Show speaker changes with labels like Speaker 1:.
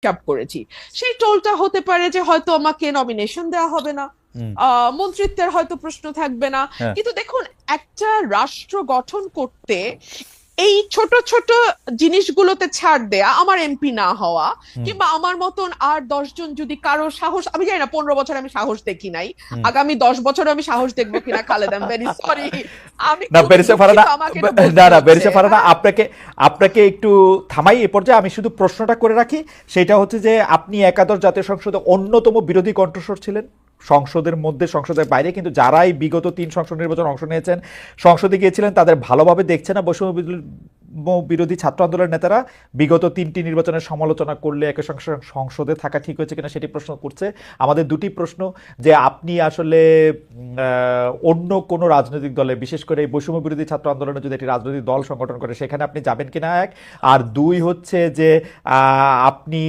Speaker 1: Up করেছি, সেই টোলটা হতে পারে যে হয়তো আমাকে নমিনেশন দেওয়া হবে না,
Speaker 2: হুম।
Speaker 1: মন্ত্রিত্বের হয়তো প্রশ্ন থাকবে না।
Speaker 2: হ্যাঁ।
Speaker 1: কিন্তু দেখুন, একটা রাষ্ট্র গঠন করতে এই ছোট ছোট জিনিসগুলোতে ছাড় দেয়া, আমার এমপি না হওয়া,
Speaker 2: হুম।
Speaker 1: কিংবা আমার মতন আর 10 জন যদি কারো সাহস, আমি জানি না, 15 বছর আমি সাহস দেখি নাই,
Speaker 2: হুম।
Speaker 1: আগামী 10 বছর আমি সাহস দেখবো কিনা Khaled, I am very sorry, আমি
Speaker 2: না
Speaker 1: খুব
Speaker 2: বেরিসা ফারানা,
Speaker 1: দুঃখিত, আমাকে এটা
Speaker 2: না
Speaker 1: বলতে
Speaker 2: না
Speaker 1: হচ্ছে।
Speaker 2: বেরিসা ফারানা,
Speaker 1: হ্যাঁ,
Speaker 2: আপনাকে আপনাকে একটু থামাই এ পর্যায়ে। আমি শুধু প্রশ্নটা করে রাখি, সেটা হচ্ছে যে আপনি একাদশ জাতীয় সংসদে অন্যতম বিরোধী কণ্ঠস্বর ছিলেন, সংসদের মধ্যে সংসদের বাইরে, কিন্তু যারাই বিগত 3 সংসদ নির্বাচন অংশ নিয়েছেন, সংসদে গিয়েছিলেন, তাদের ভালোভাবে দেখছে না বৈষম্য বিরোধী ছাত্র আন্দোলনের নেতারা বিগত 3টি নির্বাচনের সমালোচনা করলে একই সঙ্গে সংসদে থাকা ঠিক হয়েছে কিনা সেটি প্রশ্ন করছে। আমাদের দুটি প্রশ্ন, যে আপনি আসলে অন্য কোনো রাজনৈতিক দলে, বিশেষ করে এই বৈষম্য বিরোধী ছাত্র আন্দোলনে যদি একটি রাজনৈতিক দল সংগঠন করে, সেখানে আপনি যাবেন কিনা, এক। আর দুই হচ্ছে যে আপনি